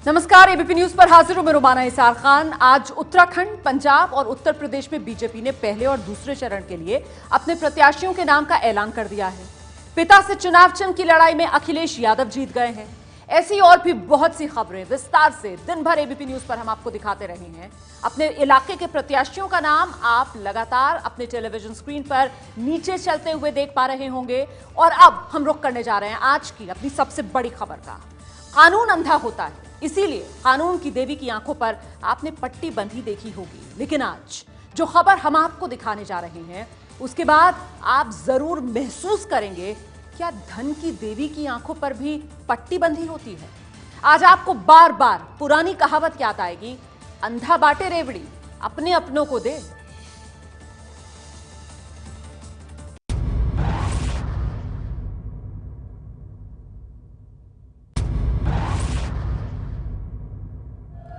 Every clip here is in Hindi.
नमस्कार, एबीपी न्यूज पर हाजिर हूं मैं रुमाना इसार खान। आज उत्तराखंड, पंजाब और उत्तर प्रदेश में बीजेपी ने पहले और दूसरे चरण के लिए अपने प्रत्याशियों के नाम का ऐलान कर दिया है। पिता से चुनाव चिन्ह की लड़ाई में अखिलेश यादव जीत गए हैं। ऐसी और भी बहुत सी खबरें विस्तार से दिन भर एबीपी न्यूज पर हम आपको दिखाते रहे हैं। अपने इलाके के प्रत्याशियों का नाम आप लगातार अपने टेलीविजन स्क्रीन पर नीचे चलते हुए देख पा रहे होंगे। और अब हम रुख करने जा रहे हैं आज की अपनी सबसे बड़ी खबर का। कानून अंधा होता है, इसीलिए कानून की देवी की आंखों पर आपने पट्टी बंधी देखी होगी, लेकिन आज जो खबर हम आपको दिखाने जा रहे हैं उसके बाद आप जरूर महसूस करेंगे क्या धन की देवी की आंखों पर भी पट्टी बंधी होती है। आज आपको बार बार पुरानी कहावत याद आएगी, अंधा बाटे रेवड़ी अपने अपनों को दे।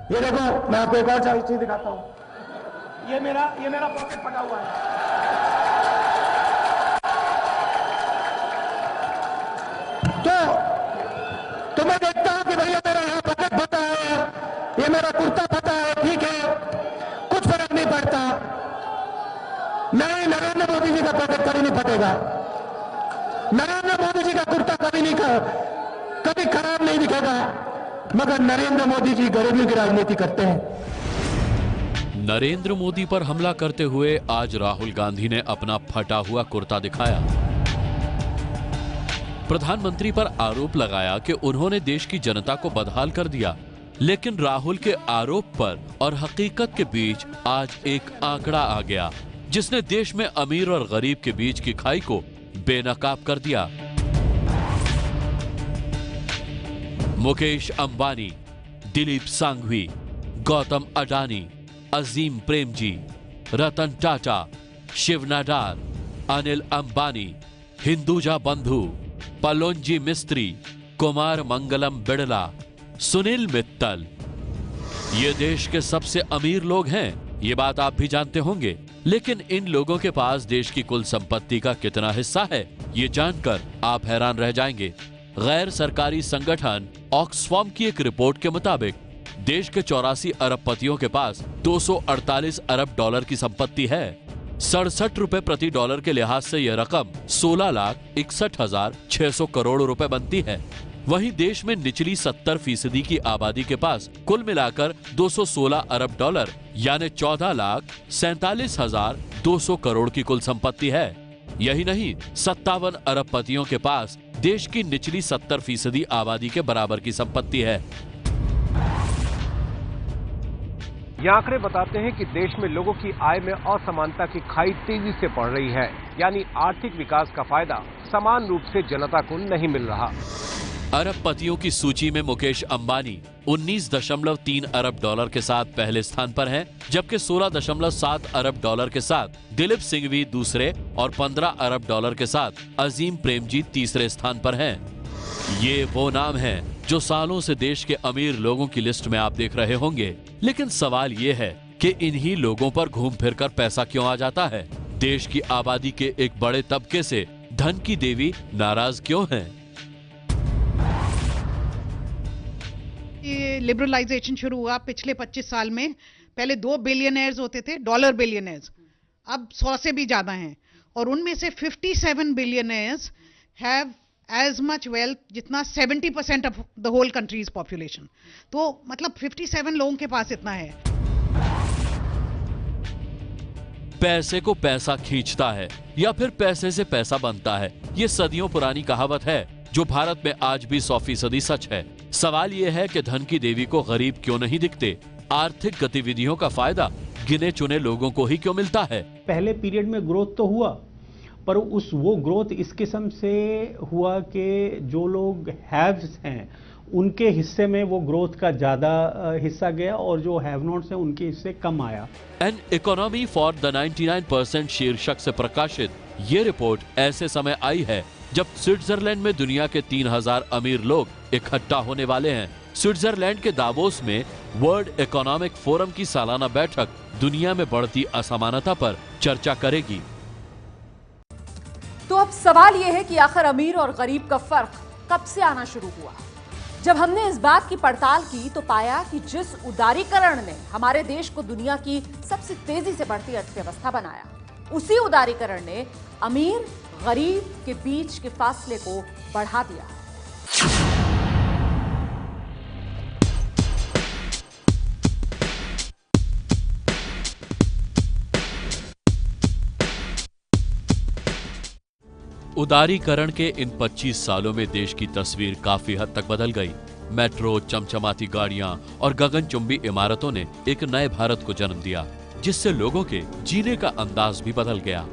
ये देखो, मैं आपको एक और चीज दिखाता हूं। ये मेरा पॉकेट फटा हुआ है। तो मैं देखता हूं कि भैया मेरा यहाँ पॉकेट फटा है, ये मेरा कुर्ता फटा है, ठीक है, कुछ फर्क नहीं पड़ता। नहीं, नरेंद्र मोदी जी का पॉकेट कभी नहीं फटेगा। नरेंद्र मोदी जी का कुर्ता कभी खराब नहीं दिखेगा, मगर नरेंद्र मोदी जी गरीबी की राजनीति करते हैं। नरेंद्र मोदी पर हमला करते हुए आज राहुल गांधी ने अपना फटा हुआ कुर्ता दिखाया। प्रधानमंत्री पर आरोप लगाया कि उन्होंने देश की जनता को बदहाल कर दिया, लेकिन राहुल के आरोप पर और हकीकत के बीच आज एक आंकड़ा आ गया जिसने देश में अमीर और गरीब के बीच की खाई को बेनकाब कर दिया। मुकेश अंबानी, दिलीप सांघवी, गौतम अडानी, अजीम प्रेमजी, रतन टाटा, शिव नाडार, अनिल अंबानी, हिंदुजा बंधु, पलोंजी मिस्त्री, कुमार मंगलम बिड़ला, सुनील मित्तल, ये देश के सबसे अमीर लोग हैं, ये बात आप भी जानते होंगे। लेकिन इन लोगों के पास देश की कुल संपत्ति का कितना हिस्सा है, ये जानकर आप हैरान रह जाएंगे। गैर सरकारी संगठन ऑक्सफाम की एक रिपोर्ट के मुताबिक देश के 84 अरबपतियों के पास 248 अरब डॉलर की संपत्ति है। 67 रुपए प्रति डॉलर के लिहाज से यह रकम 16,61,600 करोड़ रुपए बनती है। वहीं देश में निचली 70% की आबादी के पास कुल मिलाकर 216 अरब डॉलर यानी 14,47,200 करोड़ की कुल संपत्ति है। यही नहीं, 57 अरबपतियों के पास देश की निचली 70% आबादी के बराबर की संपत्ति है। ये आंकड़े बताते हैं कि देश में लोगों की आय में असमानता की खाई तेजी से बढ़ रही है, यानी आर्थिक विकास का फायदा समान रूप से जनता को नहीं मिल रहा। अरबपतियों की सूची में मुकेश अंबानी 19.3 अरब डॉलर के साथ पहले स्थान पर हैं, जबकि 16.7 अरब डॉलर के साथ दिलीप सिंघवी दूसरे और 15 अरब डॉलर के साथ अजीम प्रेमजी तीसरे स्थान पर हैं। ये वो नाम हैं जो सालों से देश के अमीर लोगों की लिस्ट में आप देख रहे होंगे। लेकिन सवाल ये है कि इन्हीं लोगों पर घूम फिरकर पैसा क्यों आ जाता है? देश की आबादी के एक बड़े तबके से धन की देवी नाराज क्यों है? ये लिबरलाइजेशन शुरू हुआ पिछले 25 साल में। पहले 2 बिलियनर्स होते थे, डॉलर बिलियनर्स, अब 100 से भी ज्यादा हैं, और उनमें से 57 billionaires have as much wealth जितना 70% of the whole country's population. तो मतलब 57 लोगों के पास इतना है। पैसे को पैसा खींचता है या फिर पैसे से पैसा बनता है, ये सदियों पुरानी कहावत है जो भारत में आज भी 100% सच है। सवाल यह है कि धन की देवी को गरीब क्यों नहीं दिखते? आर्थिक गतिविधियों का फायदा गिने चुने लोगों को ही क्यों मिलता है? पहले पीरियड में ग्रोथ तो हुआ, पर वो ग्रोथ इस किस्म से हुआ कि जो लोग हैव्स हैं उनके हिस्से में वो ग्रोथ का ज्यादा हिस्सा गया और जो हैव नॉट्स हैं उनके हिस्से कम आया। एन इकोनॉमी फॉर द 99% शीर्षक से प्रकाशित ये रिपोर्ट ऐसे समय आई है जब स्विट्जरलैंड में दुनिया के 3000 अमीर लोग इकट्ठा होने वाले हैं। स्विट्जरलैंड के दावोस में वर्ल्ड इकोनॉमिक फोरम की सालाना बैठक दुनिया में बढ़ती असमानता पर चर्चा करेगी। तो अब सवाल यह है कि आखिर अमीर और गरीब का फर्क कब से आना शुरू हुआ? जब हमने इस बात की पड़ताल की तो पाया कि जिस उदारीकरण ने हमारे देश को दुनिया की सबसे तेजी से बढ़ती अर्थव्यवस्था बनाया, उसी उदारीकरण ने अमीर गरीब के बीच के फासले को बढ़ा दिया। उदारीकरण के इन 25 सालों में देश की तस्वीर काफी हद तक बदल गई। मेट्रो, चमचमाती गाड़ियां और गगनचुंबी इमारतों ने एक नए भारत को जन्म दिया, जिससे लोगों के जीने का अंदाज भी बदल गया।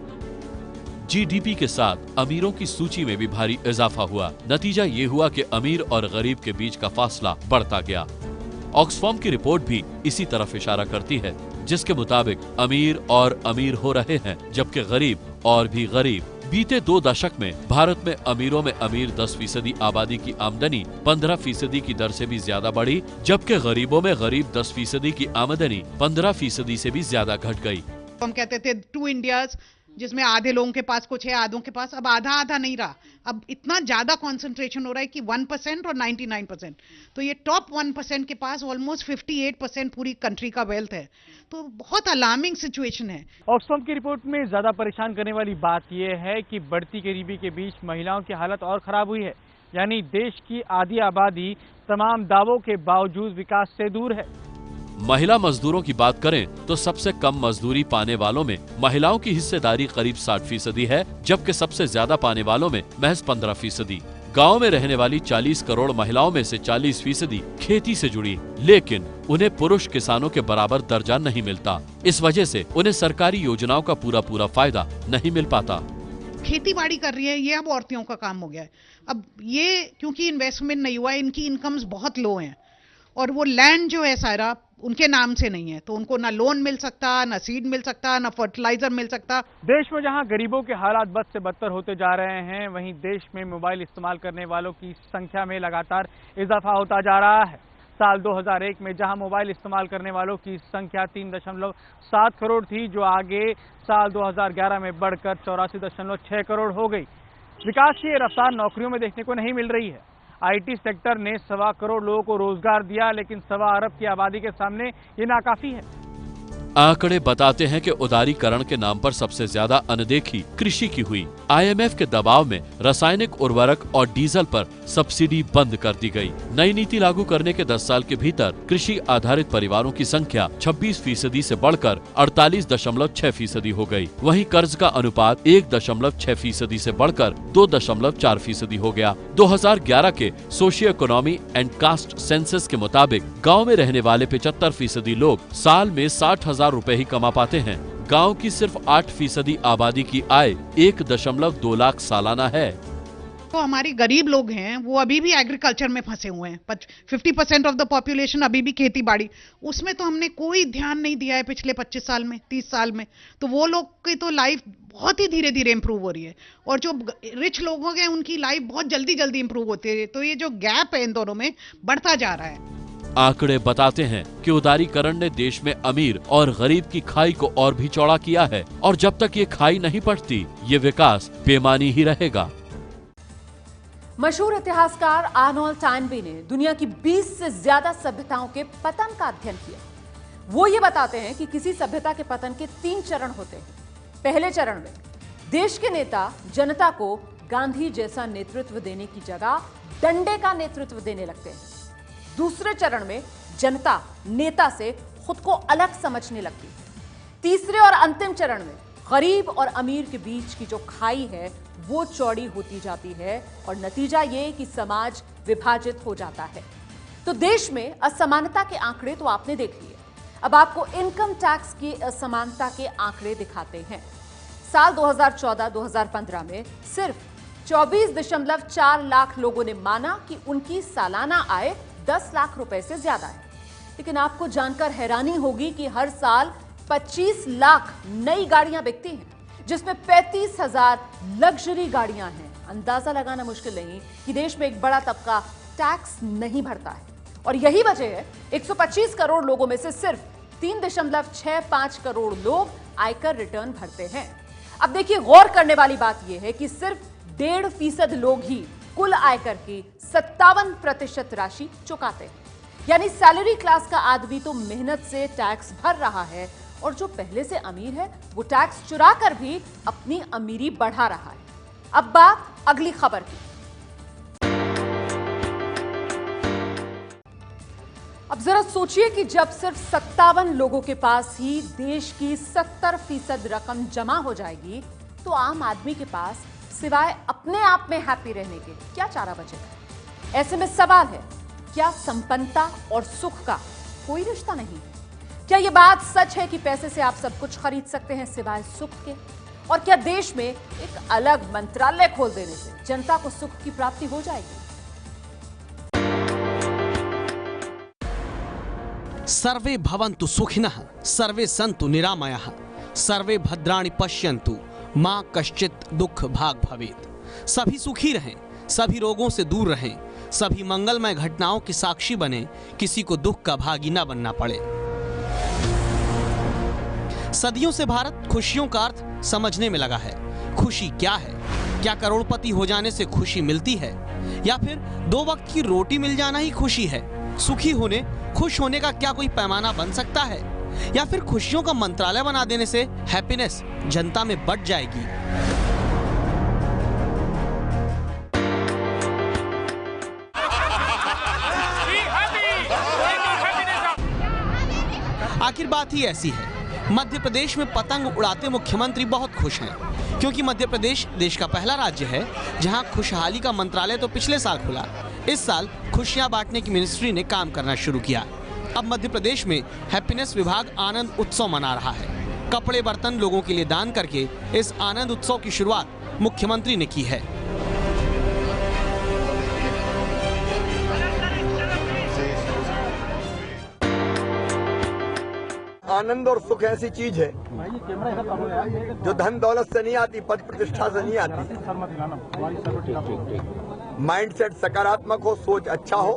जीडीपी के साथ अमीरों की सूची में भी भारी इजाफा हुआ। नतीजा ये हुआ कि अमीर और गरीब के बीच का फासला बढ़ता गया। ऑक्सफैम की रिपोर्ट भी इसी तरफ इशारा करती है, जिसके मुताबिक अमीर और अमीर हो रहे हैं, जबकि गरीब और भी गरीब। बीते 2 दशक में भारत में अमीरों में अमीर 10% आबादी की आमदनी 15% की दर से भी ज्यादा बढ़ी, जबकि गरीबों में गरीब 10% की आमदनी 15% से भी ज्यादा घट गई। हम कहते थे 2 इंडियाज, जिसमें आधे लोगों के पास कुछ है, आधों के पास, अब आधा आधा नहीं रहा। अब इतना ज्यादा कंसंट्रेशन हो रहा है कि 1% और 99%। तो ये टॉप 1% के पास ऑलमोस्ट 58% पूरी कंट्री का वेल्थ है। तो बहुत अलार्मिंग सिचुएशन है। ऑक्सफैम की रिपोर्ट में ज्यादा परेशान करने वाली बात यह है कि बढ़ती गरीबी के बीच महिलाओं की हालत और खराब हुई है। यानी देश की आधी आबादी तमाम दावों के बावजूद विकास से दूर है। महिला मजदूरों की बात करें तो सबसे कम मजदूरी पाने वालों में महिलाओं की हिस्सेदारी करीब 60% है, जबकि सबसे ज्यादा पाने वालों में महज 15%। गाँव में रहने वाली 40 करोड़ महिलाओं में से 40% खेती से जुड़ी, लेकिन उन्हें पुरुष किसानों के बराबर दर्जा नहीं मिलता। इस वजह से उन्हें सरकारी योजनाओं का पूरा फायदा नहीं मिल पाता। खेती बाड़ी कर रही है, ये अब औरतों का काम हो गया है। अब ये क्योंकि इन्वेस्टमेंट नहीं हुआ, इनकी इनकम्स बहुत लो हैं और वो लैंड जो है सारा उनके नाम से नहीं है, तो उनको ना लोन मिल सकता, ना सीड मिल सकता, ना फर्टिलाइजर मिल सकता। देश में जहां गरीबों के हालात बद से बदतर होते जा रहे हैं, वहीं देश में मोबाइल इस्तेमाल करने वालों की संख्या में लगातार इजाफा होता जा रहा है। साल 2001 में जहां मोबाइल इस्तेमाल करने वालों की संख्या 3.7 करोड़ थी, जो आगे साल 2011 में बढ़कर 84.6 करोड़ हो गई। विकास की ये रफ्तार नौकरियों में देखने को नहीं मिल रही है। आईटी सेक्टर ने 1.25 करोड़ लोगों को रोजगार दिया, लेकिन 1.25 अरब की आबादी के सामने ये नाकाफी है। आंकड़े बताते हैं कि उदारीकरण के नाम पर सबसे ज्यादा अनदेखी कृषि की हुई। आईएमएफ के दबाव में रासायनिक उर्वरक और डीजल पर सब्सिडी बंद कर दी गई। नई नीति लागू करने के 10 साल के भीतर कृषि आधारित परिवारों की संख्या 26% से बढ़कर 48.6% हो गई। वहीं कर्ज का अनुपात 1.6% से बढ़कर 2.4% हो गया। 2011 के socio economy and caste census के मुताबिक गाँव में रहने वाले 75% लोग साल में 60,000 रुपए ही कमा पाते हैं। गांव की सिर्फ 8% आबादी की आय 1.2 लाख सालाना है। तो हमारी गरीब लोग हैं, वो अभी भी एग्रीकल्चर में फंसे हुए हैं। 50% ऑफ द पॉपुलेशन अभी भी खेती बाड़ी, उसमें तो हमने कोई ध्यान नहीं दिया है पिछले 25 साल में, 30 साल में। तो वो लोग की तो लाइफ बहुत ही धीरे धीरे इंप्रूव हो रही है, और जो रिच लोग हैं उनकी लाइफ बहुत जल्दी जल्दी इंप्रूव होती है। तो ये जो गैप है इन दोनों में बढ़ता जा रहा है। आंकड़े बताते हैं कि उदारीकरण ने देश में अमीर और गरीब की खाई को और भी चौड़ा किया है, और जब तक ये खाई नहीं पड़ती, ये विकास बेमानी ही रहेगा। मशहूर इतिहासकार आर्नोल्ड टॉयनबी ने दुनिया की 20 से ज्यादा सभ्यताओं के पतन का अध्ययन किया। वो ये बताते हैं कि किसी सभ्यता के पतन के 3 चरण होते हैं। पहले चरण में देश के नेता जनता को गांधी जैसा नेतृत्व देने की जगह डंडे का नेतृत्व देने लगते हैं। दूसरे चरण में जनता नेता से खुद को अलग समझने लगती है। तीसरे और अंतिम चरण में गरीब और अमीर के बीच की जो खाई है वो चौड़ी होती जाती है, और नतीजा ये कि समाज विभाजित हो जाता है। तो देश में असमानता के आंकड़े तो आपने देख लिए, अब आपको इनकम टैक्स की असमानता के आंकड़े दिखाते हैं। साल 2014-2015 में सिर्फ 24.4 लाख लोगों ने माना कि उनकी सालाना आय 10 लाख रुपए से ज्यादा है। लेकिन आपको जानकर हैरानी होगी कि हर साल 25 लाख नई गाड़ियां बिकती हैं, जिसमें 35,000 लग्जरी गाड़ियां हैं। अंदाजा लगाना मुश्किल नहीं कि देश में एक बड़ा तबका टैक्स नहीं भरता है, और यही वजह है 125 करोड़ लोगों में से सिर्फ 3.65 करोड़ लोग आयकर रिटर्न भरते हैं। अब देखिए, गौर करने वाली बात यह है कि सिर्फ 1.5% लोग ही कुल आयकर की 57% राशि चुकाते हैं। यानी सैलरी क्लास का आदमी तो मेहनत से टैक्स भर रहा है और जो पहले से अमीर है वो टैक्स चुरा कर भी अपनी अमीरी बढ़ा रहा है। अब बात अगली खबर की। अब जरा सोचिए कि जब सिर्फ 57 लोगों के पास ही देश की 70% रकम जमा हो जाएगी तो आम आदमी के पास सिवाय अपने आप में हैप्पी रहने के क्या चारा बचेगा। ऐसे में सवाल है, क्या संपन्नता और सुख का कोई रिश्ता नहीं? क्या यह बात सच है कि पैसे से आप सब कुछ खरीद सकते हैं सिवाय सुख के? और क्या देश में एक अलग मंत्रालय खोल देने से जनता को सुख की प्राप्ति हो जाएगी? सर्वे भवन्तु सुखिनः, सर्वे सन्तु निरामयाः, सर्वे भद्राणि पश्यन्तु, मां कश्चित् दुख भाग भवेत्। सभी सुखी रहें, सभी रोगों से दूर रहें, सभी मंगलमय घटनाओं के साक्षी बने, किसी को दुख का भागी न बनना पड़े। सदियों से भारत खुशियों का अर्थ समझने में लगा है। खुशी क्या है? क्या करोड़पति हो जाने से खुशी मिलती है, या फिर 2 वक्त की रोटी मिल जाना ही खुशी है? सुखी होने, खुश होने का क्या कोई पैमाना बन सकता है, या फिर खुशियों का मंत्रालय बना देने से हैप्पीनेस जनता में बढ़ जाएगी? आखिर बात ही ऐसी है। मध्य प्रदेश में पतंग उड़ाते मुख्यमंत्री बहुत खुश हैं, क्योंकि मध्य प्रदेश देश का पहला राज्य है जहां खुशहाली का मंत्रालय तो पिछले साल खुला। इस साल खुशियां बांटने की मिनिस्ट्री ने काम करना शुरू किया। अब मध्य प्रदेश में हैप्पीनेस विभाग आनंद उत्सव मना रहा है। कपड़े बर्तन लोगों के लिए दान करके इस आनंद उत्सव की शुरुआत मुख्यमंत्री ने की है। आनंद और सुख ऐसी चीज है जो धन दौलत से नहीं आती, पद प्रतिष्ठा से नहीं आती। माइंडसेट सकारात्मक हो, सोच अच्छा हो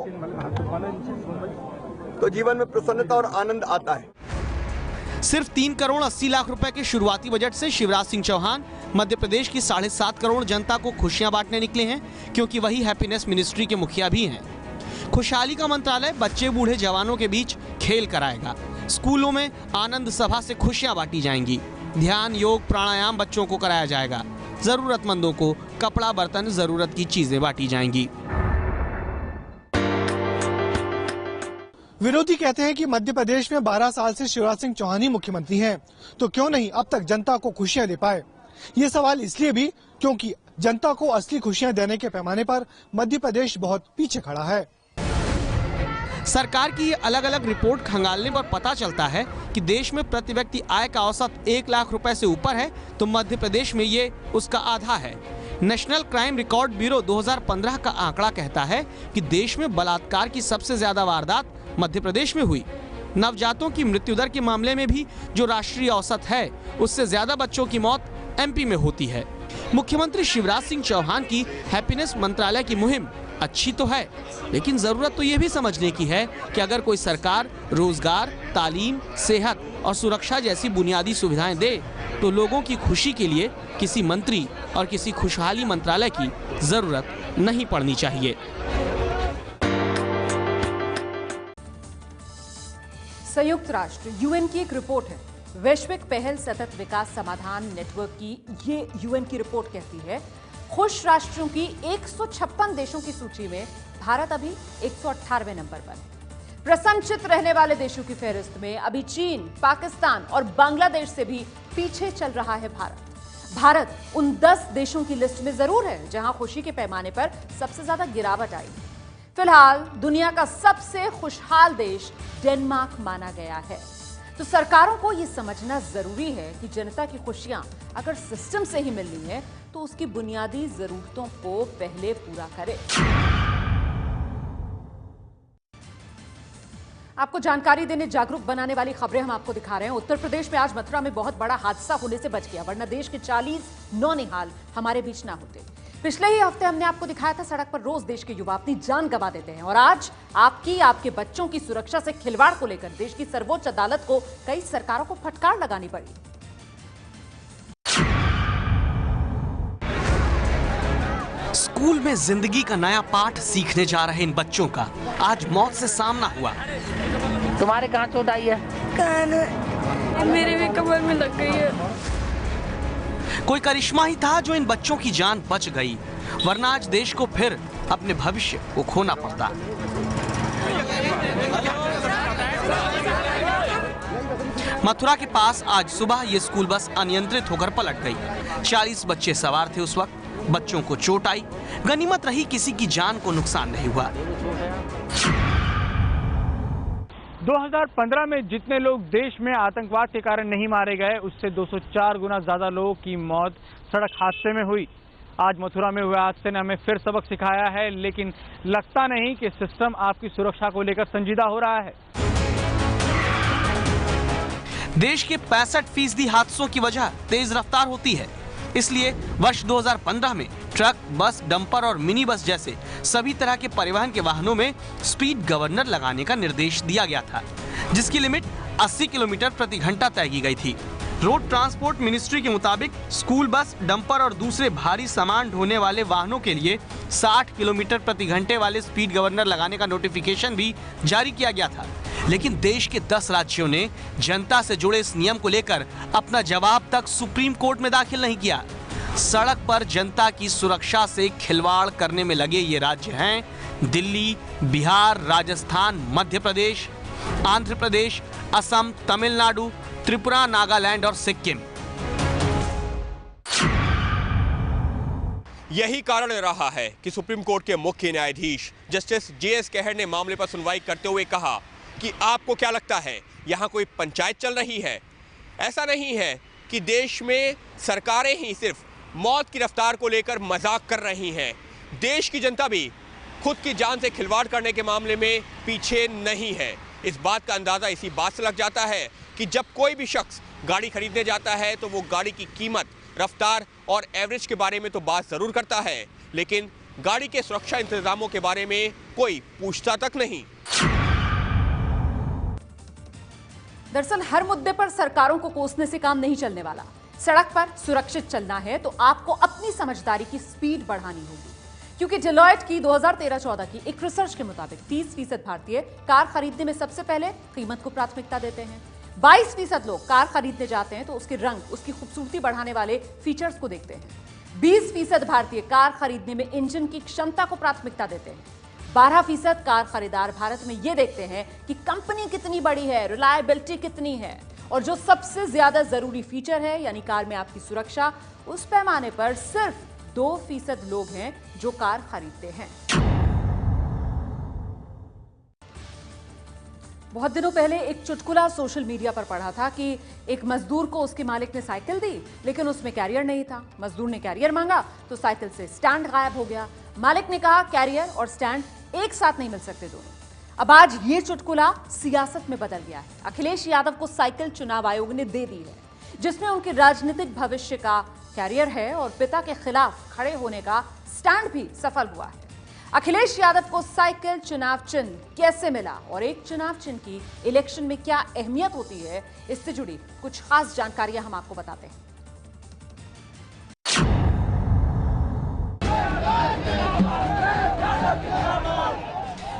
तो जीवन में प्रसन्नता और आनंद आता है। सिर्फ 3 करोड़ 80 लाख रुपए के शुरुआती बजट से शिवराज सिंह चौहान मध्य प्रदेश की 7.5 करोड़ जनता को खुशियां बांटने निकले हैं, क्योंकि वही हैप्पीनेस मिनिस्ट्री के मुखिया भी हैं। खुशहाली का मंत्रालय बच्चे बूढ़े जवानों के बीच खेल कराएगा। स्कूलों में आनंद सभा से खुशियां बांटी जाएंगी। ध्यान, योग, प्राणायाम बच्चों को कराया जाएगा। जरूरतमंदों को कपड़ा, बर्तन, जरूरत की चीजें बांटी जाएंगी। विरोधी कहते हैं कि मध्य प्रदेश में 12 साल से शिवराज सिंह चौहान ही मुख्यमंत्री हैं, तो क्यों नहीं अब तक जनता को खुशियां दे पाए। ये सवाल इसलिए भी क्योंकि जनता को असली खुशियां देने के पैमाने पर मध्य प्रदेश बहुत पीछे खड़ा है। सरकार की अलग अलग रिपोर्ट खंगालने पर पता चलता है कि देश में प्रति व्यक्ति आय का औसत 1 लाख रुपए से ऊपर है, तो मध्य प्रदेश में ये उसका आधा है। नेशनल क्राइम रिकॉर्ड ब्यूरो 2015 का आंकड़ा कहता है कि देश में बलात्कार की सबसे ज्यादा वारदात मध्य प्रदेश में हुई। नवजातों की मृत्यु दर के मामले में भी जो राष्ट्रीय औसत है, उससे ज्यादा बच्चों की मौत एमपी में होती है। मुख्यमंत्री शिवराज सिंह चौहान की हैप्पीनेस मंत्रालय की मुहिम अच्छी तो है, लेकिन जरूरत तो ये भी समझने की है कि अगर कोई सरकार रोजगार, तालीम, सेहत और सुरक्षा जैसी बुनियादी सुविधाएं दे तो लोगों की खुशी के लिए किसी मंत्री और किसी खुशहाली मंत्रालय की जरूरत नहीं पड़नी चाहिए। संयुक्त राष्ट्र यूएन की एक रिपोर्ट है, वैश्विक पहल सतत विकास समाधान नेटवर्क की ये यूएन की रिपोर्ट कहती है खुश राष्ट्रों की 156 देशों की सूची में भारत अभी 118वें नंबर पर है। प्रसन्नचित्त रहने वाले देशों की फहरिस्त में अभी चीन, पाकिस्तान और बांग्लादेश से भी पीछे चल रहा है भारत उन 10 देशों की लिस्ट में जरूर है जहां खुशी के पैमाने पर सबसे ज्यादा गिरावट आई। फिलहाल दुनिया का सबसे खुशहाल देश डेनमार्क माना गया है। तो सरकारों को यह समझना जरूरी है कि जनता की खुशियां अगर सिस्टम से ही मिलनी है तो उसकी बुनियादी जरूरतों को पहले पूरा करे। आपको जानकारी देने, जागरूक बनाने वाली खबरें हम आपको दिखा रहे हैं। उत्तर प्रदेश में आज मथुरा में बहुत बड़ा हादसा होने से बच गया, वरना देश के 40 नौनिहाल हमारे बीच ना होते। पिछले ही हफ्ते हमने आपको दिखाया था सड़क पर रोज देश के युवा अपनी जान गंवा देते हैं, और आज आपके बच्चों की सुरक्षा से खिलवाड़ को लेकर देश की सर्वोच्च अदालत को कई सरकारों को फटकार लगानी पड़ी। स्कूल में जिंदगी का नया पाठ सीखने जा रहे इन बच्चों का आज मौत से सामना हुआ। तुम्हारे कहाँ चोट आई है? कान मेरे भी कमर में लग गई है। कोई करिश्मा ही था जो इन बच्चों की जान बच गई, वरना आज देश को फिर अपने भविष्य को खोना पड़ता। मथुरा के पास आज सुबह ये स्कूल बस अनियंत्रित होकर पलट गई। 40 बच्चे सवार थे उस वक्त। बच्चों को चोट आई, गनीमत रही किसी की जान को नुकसान नहीं हुआ। 2015 में जितने लोग देश में आतंकवाद के कारण नहीं मारे गए, उससे 204 गुना ज्यादा लोगों की मौत सड़क हादसे में हुई। आज मथुरा में हुए हादसे ने हमें फिर सबक सिखाया है, लेकिन लगता नहीं कि सिस्टम आपकी सुरक्षा को लेकर संजीदा हो रहा है। देश के 65% हादसों की वजह तेज रफ्तार होती है। इसलिए वर्ष 2015 में ट्रक, बस, डंपर और मिनी बस जैसे सभी तरह के परिवहन के वाहनों में स्पीड गवर्नर लगाने का निर्देश दिया गया था, जिसकी लिमिट 80 किलोमीटर प्रति घंटा तय की गई थी। रोड ट्रांसपोर्ट मिनिस्ट्री के मुताबिक स्कूल बस, डंपर और दूसरे भारी सामान ढोने वाले वाहनों के लिए 60 किलोमीटर प्रति घंटे वाले स्पीड गवर्नर लगाने का नोटिफिकेशन भी जारी किया गया था। लेकिन देश के 10 राज्यों ने जनता से जुड़े इस नियम को लेकर अपना जवाब तक सुप्रीम कोर्ट में दाखिल नहीं किया। सड़क पर जनता की सुरक्षा से खिलवाड़ करने में लगे ये राज्य हैं दिल्ली, बिहार, राजस्थान, मध्य प्रदेश, आंध्र प्रदेश, असम, तमिलनाडु, त्रिपुरा, नागालैंड और सिक्किम। यही कारण रहा है कि सुप्रीम कोर्ट के मुख्य न्यायाधीश जस्टिस JS कहर ने मामले पर सुनवाई करते हुए कहा कि आपको क्या लगता है, यहाँ कोई पंचायत चल रही है? ऐसा नहीं है कि देश में सरकारें ही सिर्फ मौत की रफ्तार को लेकर मजाक कर रही हैं। देश की जनता भी खुद की जान से खिलवाड़ करने के मामले में पीछे नहीं है। इस बात का अंदाज़ा इसी बात से लग जाता है कि जब कोई भी शख्स गाड़ी खरीदने जाता है तो वो गाड़ी की कीमत, रफ्तार और एवरेज के बारे में तो बात ज़रूर करता है, लेकिन गाड़ी के सुरक्षा इंतजामों के बारे में कोई पूछता तक नहीं। दरअसल हर मुद्दे पर सरकारों को कोसने से काम नहीं चलने वाला। सड़क पर सुरक्षित चलना है तो आपको अपनी समझदारी की स्पीड बढ़ानी होगी, क्योंकि डेलॉयट की 2013-14 की एक रिसर्च के मुताबिक 30% भारतीय कार खरीदने में सबसे पहले कीमत को प्राथमिकता देते हैं। 22% लोग कार खरीदने जाते हैं तो उसके रंग, उसकी खूबसूरती बढ़ाने वाले फीचर्स को देखते हैं। 20% भारतीय कार खरीदने में इंजन की क्षमता को प्राथमिकता देते हैं। 12% कार खरीदार भारत में ये देखते हैं कि कंपनी कितनी बड़ी है, रिलायबिलिटी कितनी है, और जो सबसे ज्यादा जरूरी फीचर है यानी कार में आपकी सुरक्षा, उस पैमाने पर सिर्फ 2% लोग हैं जो कार खरीदते हैं। बहुत दिनों पहले एक चुटकुला सोशल मीडिया पर पढ़ा था कि एक मजदूर को उसके मालिक ने साइकिल दी, लेकिन उसमें कैरियर नहीं था। मजदूर ने कैरियर मांगा तो साइकिल से स्टैंड गायब हो गया। मालिक ने कहा कैरियर और स्टैंड एक साथ नहीं मिल सकते दोनों। अब आज ये चुटकुला सियासत में बदल गया है। अखिलेश यादव को साइकिल चुनाव आयोग ने दे दी है, जिसमें उनके राजनीतिक भविष्य का कैरियर है और पिता के खिलाफ खड़े होने का स्टैंड भी सफल हुआ है। अखिलेश यादव को साइकिल चुनाव चिन्ह कैसे मिला और एक चुनाव चिन्ह की इलेक्शन में क्या अहमियत होती है, इससे जुड़ी कुछ खास जानकारियां हम आपको बताते हैं।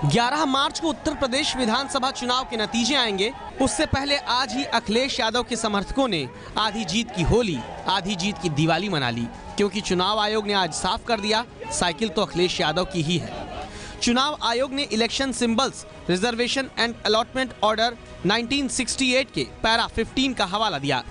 11 मार्च को उत्तर प्रदेश विधानसभा चुनाव के नतीजे आएंगे। उससे पहले आज ही अखिलेश यादव के समर्थकों ने आधी जीत की होली, आधी जीत की दिवाली मना ली, क्योंकि चुनाव आयोग ने आज साफ कर दिया साइकिल तो अखिलेश यादव की ही है। चुनाव आयोग ने election symbols reservation and allotment order 1968 के पैरा 15 का हवाला दिया।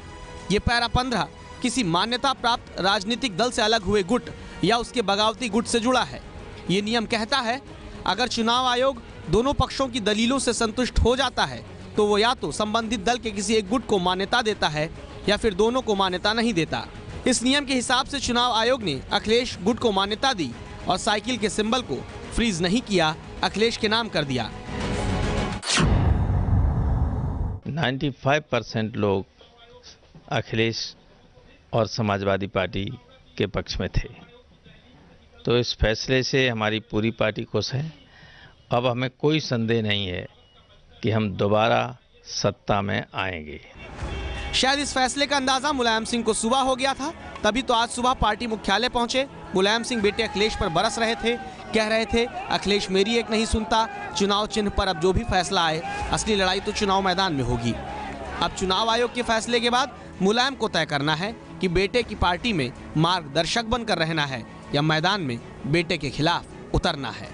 ये पैरा 15 किसी मान्यता प्राप्त राजनीतिक दल से अलग हुए गुट या उसके बगावती गुट से जुड़ा है। ये नियम कहता है अगर चुनाव आयोग दोनों पक्षों की दलीलों से संतुष्ट हो जाता है तो वो या तो संबंधित दल के किसी एक गुट को मान्यता देता है या फिर दोनों को मान्यता नहीं देता। इस नियम के हिसाब से चुनाव आयोग ने अखिलेश गुट को मान्यता दी और साइकिल के सिंबल को फ्रीज नहीं किया, अखिलेश के नाम कर दिया। 95% लोग अखिलेश और समाजवादी पार्टी के पक्ष में थे, तो इस फैसले से हमारी पूरी पार्टी खुश है। अब हमें कोई संदेह नहीं है कि हम दोबारा सत्ता में आएंगे। शायद इस फैसले का अंदाजा मुलायम सिंह को सुबह हो गया था, तभी तो आज सुबह पार्टी मुख्यालय पहुंचे। मुलायम सिंह बेटे अखिलेश पर बरस रहे थे, कह रहे थे अखिलेश मेरी एक नहीं सुनता, चुनाव चिन्ह पर अब जो भी फैसला आए, असली लड़ाई तो चुनाव मैदान में होगी। अब चुनाव आयोग के फैसले के बाद मुलायम को तय करना है कि बेटे की पार्टी में मार्गदर्शक बनकर रहना है या मैदान में बेटे के खिलाफ उतरना है।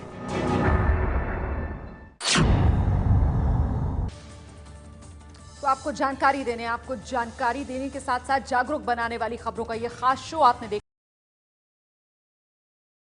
तो आपको जानकारी देने के साथ साथ जागरूक बनाने वाली खबरों का ये खास शो आपने देखा।